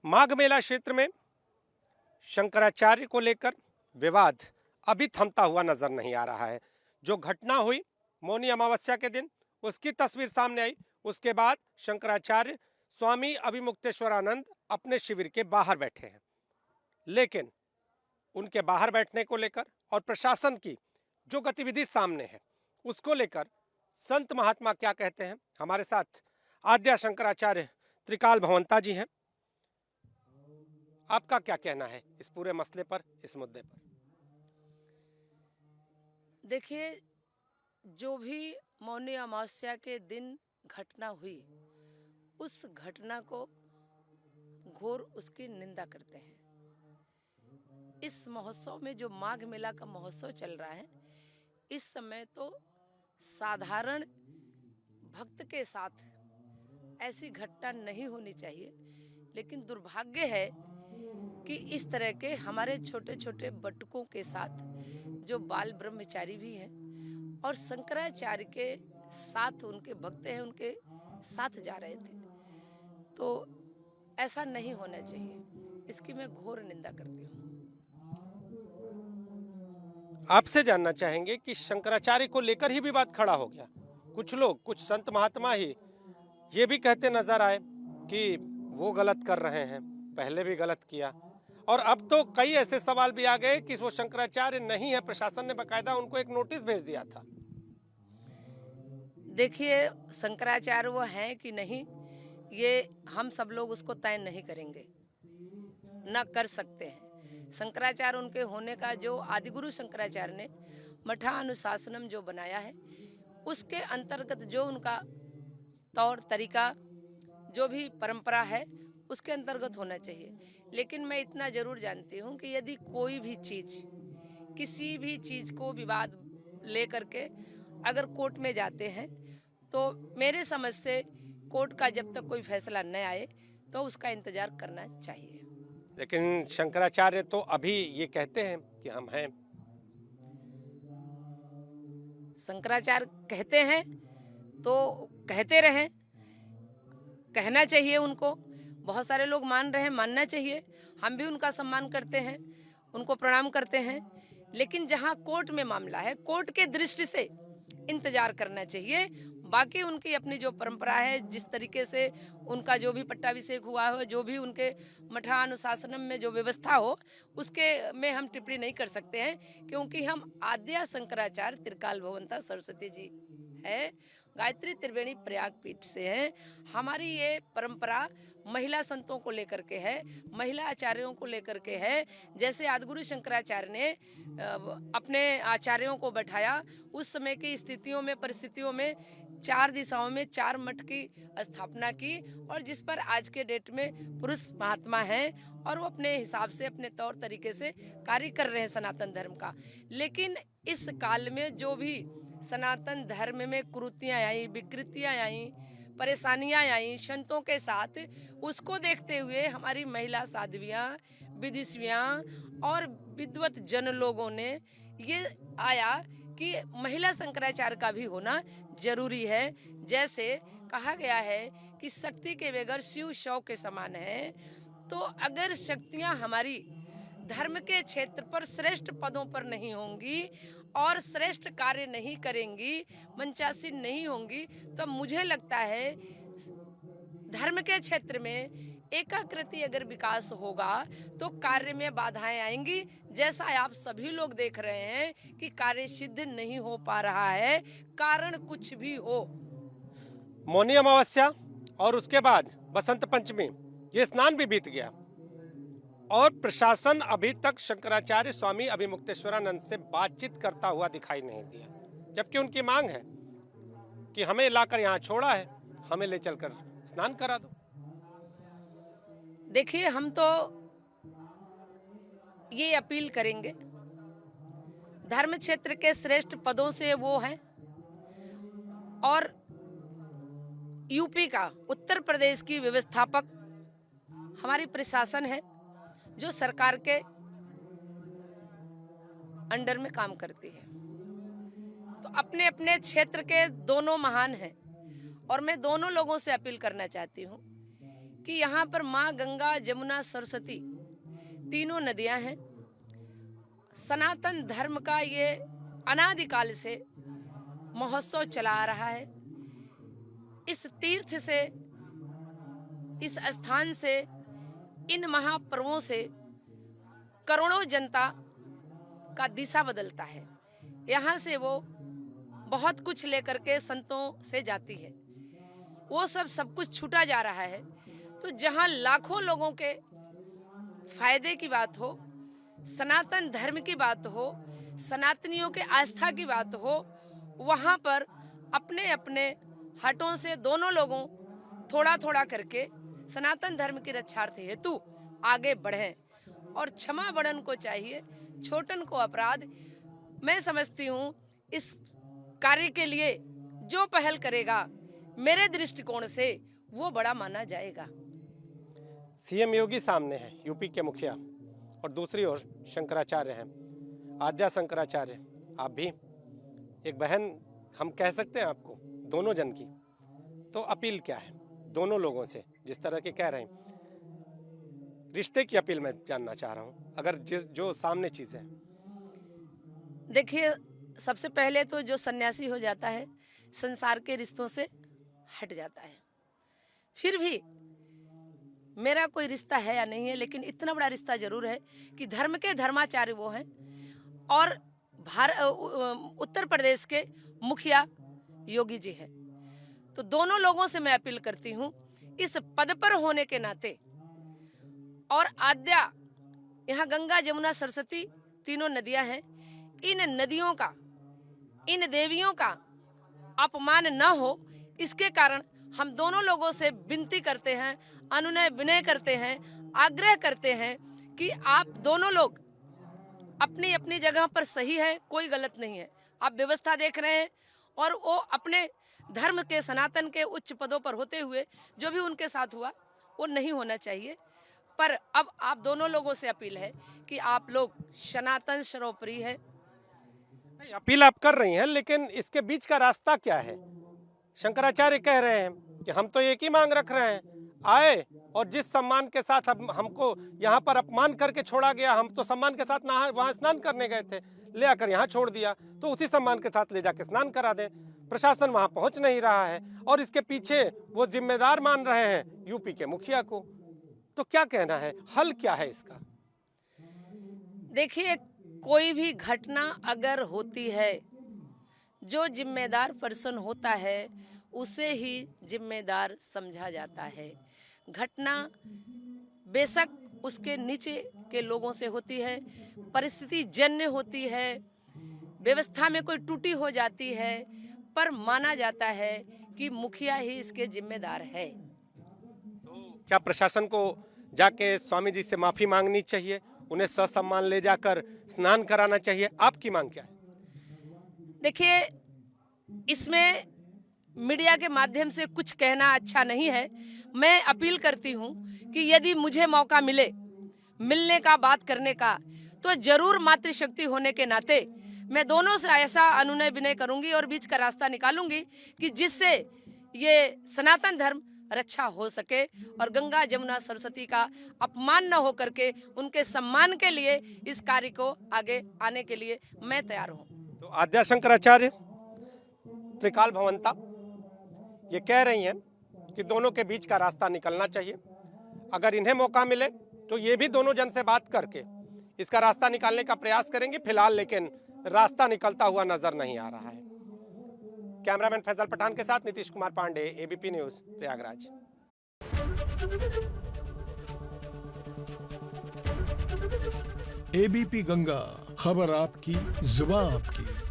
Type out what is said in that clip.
माघ मेला क्षेत्र में शंकराचार्य को लेकर विवाद अभी थमता हुआ नजर नहीं आ रहा है। जो घटना हुई मौनी अमावस्या के दिन, उसकी तस्वीर सामने आई। उसके बाद शंकराचार्य स्वामी अभिमुक्तेश्वरानंद अपने शिविर के बाहर बैठे हैं, लेकिन उनके बाहर बैठने को लेकर और प्रशासन की जो गतिविधि सामने है उसको लेकर संत महात्मा क्या कहते हैं। हमारे साथ आद्या शंकराचार्य त्रिकाल भवंता जी हैं। आपका क्या कहना है इस पूरे मसले पर, इस मुद्दे पर? देखिए, जो भी मौनी अमावस्या के दिन घटना हुई, उस घटना को घोर उसकी निंदा करते हैं। इस महोत्सव में जो माघ मेला का महोत्सव चल रहा है, इस समय तो साधारण भक्त के साथ ऐसी घटना नहीं होनी चाहिए, लेकिन दुर्भाग्य है कि इस तरह के हमारे छोटे छोटे बटुकों के साथ जो बाल ब्रह्मचारी भी हैं और शंकराचार्य के साथ उनके भक्त हैं, उनके साथ जा रहे थे, तो ऐसा नहीं होना चाहिए। इसकी मैं घोर निंदा करती हूँ। आपसे जानना चाहेंगे कि शंकराचार्य को लेकर ही विवाद खड़ा हो गया। कुछ लोग, कुछ संत महात्मा ही ये भी कहते नजर आए कि वो गलत कर रहे हैं, पहले भी गलत किया, और अब तो कई ऐसे सवाल भी आ गए कि वो शंकराचार्य नहीं है। प्रशासन ने बकायदा उनको एक नोटिस भेज दिया था। देखिए, शंकराचार्य वो हैं कि नहीं, ये हम सब लोग उसको तय नहीं करेंगे, न कर सकते हैं। शंकराचार्य उनके होने का जो आदिगुरु शंकराचार्य ने मठानुशासनम जो बनाया है, उसके अंतर्गत जो उनका तौर तरीका, जो भी परंपरा है, उसके अंतर्गत होना चाहिए। लेकिन मैं इतना जरूर जानती हूँ कि यदि कोई भी चीज, किसी भी चीज को विवाद ले करके अगर कोर्ट में जाते हैं, तो मेरे समझ से कोर्ट का जब तक कोई फैसला न आए तो उसका इंतजार करना चाहिए। लेकिन शंकराचार्य तो अभी ये कहते हैं कि हम हैं। शंकराचार्य कहते हैं तो कहते रहें, कहना चाहिए उनको। बहुत सारे लोग मान रहे हैं, मानना चाहिए। हम भी उनका सम्मान करते हैं, उनको प्रणाम करते हैं। लेकिन जहां कोर्ट में मामला है, कोर्ट के दृष्टि से इंतजार करना चाहिए। बाकी उनकी अपनी जो परंपरा है, जिस तरीके से उनका जो भी पट्टाभिषेक हुआ हो, जो भी उनके मठानुशासनम में जो व्यवस्था हो, उसके में हम टिप्पणी नहीं कर सकते हैं, क्योंकि हम आद्या शंकराचार्य त्रिकाल भवंता सरस्वती जी है, गायत्री त्रिवेणी प्रयाग पीठ से है। हमारी ये परंपरा महिला संतों को लेकर के है, महिला आचार्यों को लेकर के है। जैसे आदिगुरु शंकराचार्य ने अपने आचार्यों को बैठाया, उस समय की स्थितियों में, परिस्थितियों में 4 दिशाओं में 4 मठ की स्थापना की, और जिस पर आज के डेट में पुरुष महात्मा हैं और वो अपने हिसाब से, अपने तौर तरीके से कार्य कर रहे हैं सनातन धर्म का। लेकिन इस काल में जो भी सनातन धर्म में कुरीतियां आई, विकृतियां आई, परेशानियां आई संतों के साथ, उसको देखते हुए हमारी महिला साध्वियां, विदिशियां और विद्वत जन लोगों ने ये आया कि महिला शंकराचार्य का भी होना जरूरी है। जैसे कहा गया है कि शक्ति के बगैर शिव शव के समान है। तो अगर शक्तियां हमारी धर्म के क्षेत्र पर श्रेष्ठ पदों पर नहीं होंगी और श्रेष्ठ कार्य नहीं करेंगी, मंचासीन नहीं होंगी, तो मुझे लगता है धर्म के क्षेत्र में एकाकृति अगर विकास होगा तो कार्य में बाधाएं आएंगी। जैसा आप सभी लोग देख रहे हैं कि कार्य सिद्ध नहीं हो पा रहा है, कारण कुछ भी हो। मौनी अमावस्या और उसके बाद बसंत पंचमी, ये स्नान भी बीत गया और प्रशासन अभी तक शंकराचार्य स्वामी अभिमुक्तेश्वरानंद से बातचीत करता हुआ दिखाई नहीं दिया, जबकि उनकी मांग है कि हमें लाकर यहाँ छोड़ा है, हमें ले चलकर स्नान करा दो। देखिए, हम तो ये अपील करेंगे, धर्म क्षेत्र के श्रेष्ठ पदों से वो हैं, और यूपी का, उत्तर प्रदेश की व्यवस्थापक हमारी प्रशासन है, जो सरकार के अंडर में काम करती है। तो अपने अपने क्षेत्र के दोनों महान हैं, और मैं दोनों लोगों से अपील करना चाहती हूँ कि यहाँ पर माँ गंगा, जमुना, सरस्वती तीनों नदियाँ हैं। सनातन धर्म का ये अनादिकाल से महोत्सव चला आ रहा है। इस तीर्थ से, इस स्थान से, इन महापर्वों से करोड़ों जनता का दिशा बदलता है। यहाँ से वो बहुत कुछ लेकर के संतों से जाती है। वो सब कुछ छूटा जा रहा है। तो जहाँ लाखों लोगों के फायदे की बात हो, सनातन धर्म की बात हो, सनातनियों के आस्था की बात हो, वहाँ पर अपने अपने हटों से दोनों लोगों थोड़ा थोड़ा करके सनातन धर्म की रक्षार्थ हेतु आगे बढ़ें। और क्षमा बड़न को चाहिए, छोटन को अपराध। मैं समझती हूँ इस कार्य के लिए जो पहल करेगा मेरे दृष्टिकोण से वो बड़ा माना जाएगा। सीएम योगी सामने है, यूपी के मुखिया, और दूसरी ओर शंकराचार्य हैं, आद्या शंकराचार्य। आप भी एक बहन, हम कह सकते हैं आपको, दोनों जन की। तो अपील क्या है दोनों लोगों से, जिस तरह के कह रहे हैं? रिश्ते की अपील मैं जानना चाह रहा हूँ, अगर जो सामने चीज़ है। देखिए, सबसे पहले तो जो सन्यासी हो जाता है संसार के रिश्तों से हट जाता है। फिर भी मेरा कोई रिश्ता है या नहीं है, लेकिन इतना बड़ा रिश्ता जरूर है कि धर्म के धर्माचार्य वो हैं और उत्तर प्रदेश के मुखिया योगी जी हैं। तो दोनों लोगों से मैं अपील करती हूँ, इस पद पर होने के नाते, और आद्या, यहाँ गंगा, जमुना, सरस्वती तीनों नदियां हैं, इन नदियों का, इन देवियों का अपमान न हो, इसके कारण हम दोनों लोगों से विनती करते हैं, अनुनय विनय करते हैं, आग्रह करते हैं कि आप दोनों लोग अपनी अपनी जगह पर सही है, कोई गलत नहीं है। आप व्यवस्था देख रहे हैं और वो अपने धर्म के, सनातन के उच्च पदों पर होते हुए जो भी उनके साथ हुआ वो नहीं होना चाहिए। पर अब आप दोनों लोगों से अपील है कि आप लोग, सनातन सर्वोपरि है। अपील आप कर रही हैं, लेकिन इसके बीच का रास्ता क्या है? शंकराचार्य कह रहे हैं कि हम तो एक ही मांग रख रहे हैं, आए और जिस सम्मान के साथ हमको यहाँ पर अपमान करके छोड़ा गया, हम तो सम्मान के साथ वहाँ स्नान करने गए थे, ले आकर यहाँ छोड़ दिया, तो उसी सम्मान के साथ ले जाकर स्नान करा दें। प्रशासन वहाँ पहुँच नहीं रहा है और इसके पीछे वो जिम्मेदार मान रहे हैं यूपी के मुखिया को। तो क्या कहना है, हल क्या है इसका? देखिए, कोई भी घटना अगर होती है, जो जिम्मेदार पर्सन होता है उसे ही जिम्मेदार समझा जाता है। घटना बेशक उसके नीचे के लोगों से होती है, परिस्थिति जन्य होती है, व्यवस्था में कोई त्रुटि हो जाती है, पर माना जाता है कि मुखिया ही इसके जिम्मेदार है। तो क्या प्रशासन को जाके स्वामी जी से माफी मांगनी चाहिए, उन्हें ससम्मान ले जाकर स्नान कराना चाहिए? आपकी मांग क्या है? देखिए, इसमें मीडिया के माध्यम से कुछ कहना अच्छा नहीं है। मैं अपील करती हूँ कि यदि मुझे मौका मिलने का, बात करने का, तो जरूर मातृशक्ति होने के नाते मैं दोनों से ऐसा अनुनय विनय करूंगी और बीच का रास्ता निकालूंगी कि जिससे ये सनातन धर्म रक्षा हो सके और गंगा, जमुना, सरस्वती का अपमान न हो करके उनके सम्मान के लिए इस कार्य को आगे आने के लिए मैं तैयार हूँ। तो आद्या शंकराचार्य, त्रिकाल भवंता, ये कह रही हैं कि दोनों के बीच का रास्ता निकलना चाहिए। अगर इन्हें मौका मिले तो ये भी दोनों जन से बात करके इसका रास्ता निकालने का प्रयास करेंगे। फिलहाल लेकिन रास्ता निकलता हुआ नजर नहीं आ रहा है। कैमरामैन फैजल पठान के साथ Nitish Kumar Pandey, ABP news, Prayagraj. ABP Ganga, खबर आपकी, जुबान आपकी।